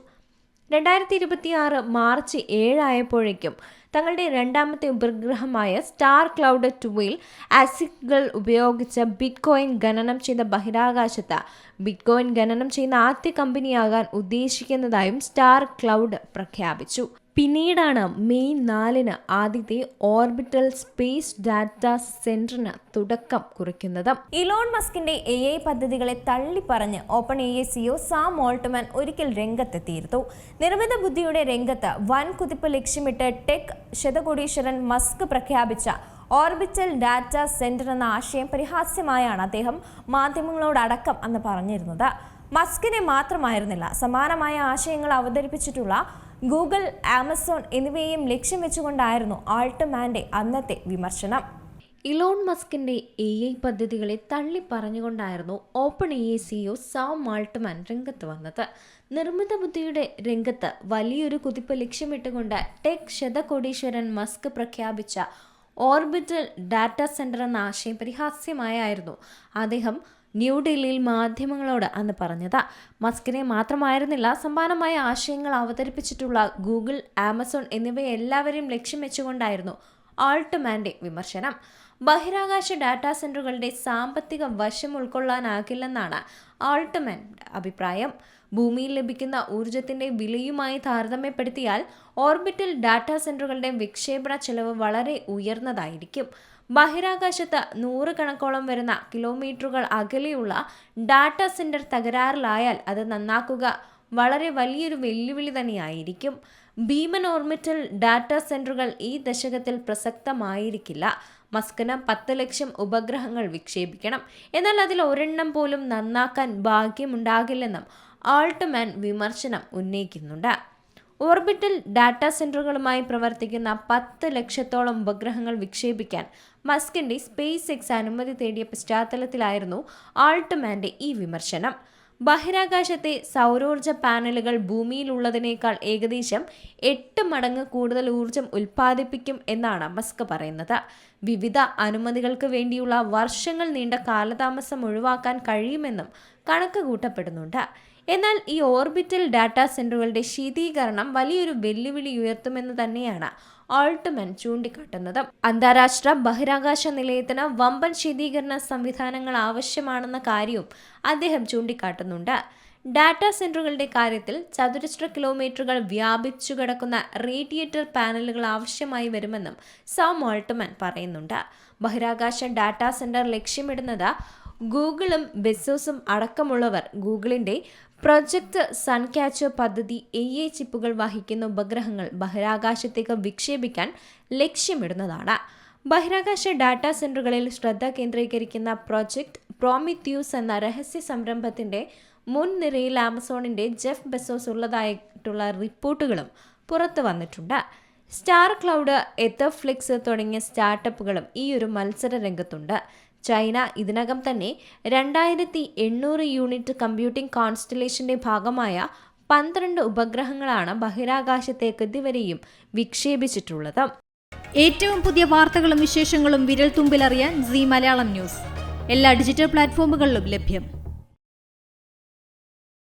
2026 മാർച്ച് 7 ആയപ്പോഴേക്കും തങ്ങളുടെ രണ്ടാമത്തെ ഉപഗ്രഹമായ സ്റ്റാർ ക്ലൗഡ് 2-ൽ ആസിക്കുകൾ ഉപയോഗിച്ച് ബിറ്റ്കോയിൻ ഖനനം ചെയ്ത ബഹിരാകാശത്ത് ബിറ്റ്കോയിൻ ഖനനം ചെയ്യുന്ന ആദ്യ കമ്പനിയാകാൻ ഉദ്ദേശിക്കുന്നതായും സ്റ്റാർ ക്ലൗഡ് പ്രഖ്യാപിച്ചു. പിന്നീടാണ് മെയ് 4 ആദ്യത്തെ ഓർബിറ്റൽ സ്പേസ് ഡാറ്റാ സെന്ററിന് തുടക്കം കുറിക്കുന്നത്. ഇലോൺ മസ്കിന്റെ AI പദ്ധതികളെ തള്ളിപ്പറഞ്ഞ് OpenAI CEO സാം ഓൾട്ട്മാൻ ഒരിക്കൽ രംഗത്തെത്തിയിരുന്നു. നിർമ്മിത ബുദ്ധിയുടെ രംഗത്ത് വൻ കുതിപ്പ് ലക്ഷ്യമിട്ട് ടെക് ശതകോടീശ്വരൻ മസ്ക് പ്രഖ്യാപിച്ച ഓർബിറ്റൽ ഡാറ്റാ സെന്റർ എന്ന ആശയം പരിഹാസ്യമായാണ് അദ്ദേഹം മാധ്യമങ്ങളോടടക്കം അന്ന് പറഞ്ഞിരുന്നത്. മസ്കിനെ മാത്രമായിരുന്നില്ല, സമാനമായ ആശയങ്ങൾ അവതരിപ്പിച്ചിട്ടുള്ള ഗൂഗിൾ, ആമസോൺ എന്നിവയെയും ലക്ഷ്യം വെച്ചുകൊണ്ടായിരുന്നു ആൾട്ട്മാന്റെ അന്നത്തെ വിമർശനം. ഇലോൺ മസ്കിന്റെ AI പദ്ധതികളെ തള്ളി പറഞ്ഞുകൊണ്ടായിരുന്നു OpenAI CEO സാം ആൾട്ട്മാൻ രംഗത്ത് വന്നത്. നിർമ്മിത ബുദ്ധിയുടെ രംഗത്ത് വലിയൊരു കുതിപ്പ് ലക്ഷ്യമിട്ടുകൊണ്ട് ടെക് ശതകോടീശ്വരൻ മസ്ക് പ്രഖ്യാപിച്ച ഓർബിറ്റൽ ഡാറ്റാ സെന്റർ എന്ന ആശയം പരിഹാസ്യമായിരുന്നു അദ്ദേഹം ന്യൂഡൽഹിയിൽ മാധ്യമങ്ങളോട് അന്ന് പറഞ്ഞത്. മസ്കിനെ മാത്രമായിരുന്നില്ല, സമാനമായ ആശയങ്ങൾ അവതരിപ്പിച്ചിട്ടുള്ള ഗൂഗിൾ, ആമസോൺ എന്നിവയെല്ലാവരെയും ലക്ഷ്യം വെച്ചുകൊണ്ടായിരുന്നു ആൾട്ട്മാന്റെ വിമർശനം. ബഹിരാകാശ ഡാറ്റാ സെന്ററുകളുടെ സാമ്പത്തിക വശം ഉൾക്കൊള്ളാനാകില്ലെന്നാണ് ആൾട്ട്മാന്റെ അഭിപ്രായം. ഭൂമിയിൽ ലഭിക്കുന്ന ഊർജത്തിന്റെ വിലയുമായി താരതമ്യപ്പെടുത്തിയാൽ ഓർബിറ്റൽ ഡാറ്റാ സെന്ററുകളുടെ വിക്ഷേപണ ചെലവ് വളരെ ഉയർന്നതായിരിക്കും. ബഹിരാകാശത്ത് 100 കണക്കോളം വരുന്ന കിലോമീറ്ററുകൾ അകലെയുള്ള ഡാറ്റാ സെന്റർ തകരാറിലായാൽ അത് നന്നാക്കുക വളരെ വലിയൊരു വെല്ലുവിളി തന്നെയായിരിക്കും. ഭീമൻ ഓർബിറ്റൽ ഡാറ്റാ സെന്ററുകൾ ഈ ദശകത്തിൽ പ്രസക്തമായിരിക്കില്ല. മസ്കിന് 10 ലക്ഷം ഉപഗ്രഹങ്ങൾ വിക്ഷേപിക്കണം, എന്നാൽ അതിൽ ഒരെണ്ണം പോലും നന്നാക്കാൻ ഭാഗ്യമുണ്ടാകില്ലെന്നും ആൾട്ട്മാൻ വിമർശനം ഉന്നയിക്കുന്നുണ്ട്. ഓർബിറ്റൽ ഡാറ്റാ സെന്ററുകളുമായി പ്രവർത്തിക്കുന്ന 10 ലക്ഷത്തോളം ഉപഗ്രഹങ്ങൾ വിക്ഷേപിക്കാൻ മസ്കിന്റെ സ്പേസ് എക്സ് അനുമതി തേടിയ പശ്ചാത്തലത്തിലായിരുന്നു ആൾട്ട്മാന്റെ ഈ വിമർശനം. ബഹിരാകാശത്തെ സൗരോർജ്ജ പാനലുകൾ ഭൂമിയിലുള്ളതിനേക്കാൾ ഏകദേശം 8 മടങ്ങ് കൂടുതൽ ഊർജം ഉൽപ്പാദിപ്പിക്കും എന്നാണ് മസ്ക് പറയുന്നത്. വിവിധ അനുമതികൾക്ക് വേണ്ടിയുള്ള വർഷങ്ങൾ നീണ്ട കാലതാമസം ഒഴിവാക്കാൻ കഴിയുമെന്നും കണക്ക് കൂട്ടപ്പെടുന്നുണ്ട്. എന്നാൽ ഈ ഓർബിറ്റൽ ഡാറ്റാ സെന്ററുകളുടെ ശീതീകരണം വലിയൊരു വെല്ലുവിളി ഉയർത്തുമെന്ന് തന്നെയാണ് ആൾട്ട്മാൻ ചൂണ്ടിക്കാട്ടുന്നത്. അന്താരാഷ്ട്ര ബഹിരാകാശ നിലയത്തിന് വമ്പൻ ശീതീകരണ സംവിധാനങ്ങൾ ആവശ്യമാണെന്ന കാര്യവും അദ്ദേഹം ചൂണ്ടിക്കാട്ടുന്നുണ്ട്. ഡാറ്റാ സെന്ററുകളുടെ കാര്യത്തിൽ ചതുരശ്ര കിലോമീറ്ററുകൾ വ്യാപിച്ചു കിടക്കുന്ന റേഡിയേറ്റർ പാനലുകൾ ആവശ്യമായി വരുമെന്നും സാം ആൾട്ട്മാൻ പറയുന്നുണ്ട്. ബഹിരാകാശ ഡാറ്റാ സെന്റർ ലക്ഷ്യമിടുന്നത് ഗൂഗിളും ബെസോസും അടക്കമുള്ളവർ ഗൂഗിളിന്റെ പ്രൊജക്ട് സൺകാച്ചർ പദ്ധതി AI ചിപ്പുകൾ വഹിക്കുന്ന ഉപഗ്രഹങ്ങൾ ബഹിരാകാശത്തേക്ക് വിക്ഷേപിക്കാൻ ലക്ഷ്യമിടുന്നതാണ്. ബഹിരാകാശ ഡാറ്റാ സെന്ററുകളിൽ ശ്രദ്ധ കേന്ദ്രീകരിക്കുന്ന പ്രൊജക്ട് പ്രോമിത്യൂസ് എന്ന രഹസ്യ സംരംഭത്തിന്റെ മുൻനിരയിൽ ആമസോണിന്റെ ജെഫ് ബെസോസ് ഉള്ളതായിട്ടുള്ള റിപ്പോർട്ടുകളും പുറത്തു വന്നിട്ടുണ്ട്. സ്റ്റാർ ക്ലൗഡ്, എത്തർഫ്ലിക്സ് തുടങ്ങിയ സ്റ്റാർട്ടപ്പുകളും ഈ ഒരു മത്സര രംഗത്തുണ്ട്. ചൈന ഇതിനകം തന്നെ 2800 യൂണിറ്റ് കമ്പ്യൂട്ടിംഗ് കോൺസ്റ്റലേഷന്റെ ഭാഗമായ 12 ഉപഗ്രഹങ്ങളാണ് ബഹിരാകാശത്തേക്ക് ഇതുവരെയും വിക്ഷേപിച്ചിട്ടുള്ളത്. ഏറ്റവും പുതിയ വാർത്തകളും വിശേഷങ്ങളും വിരൽ തുമ്പിലറിയാൻ സീ മലയാളം ന്യൂസ് എല്ലാ ഡിജിറ്റൽ പ്ലാറ്റ്ഫോമുകളിലും ലഭ്യം.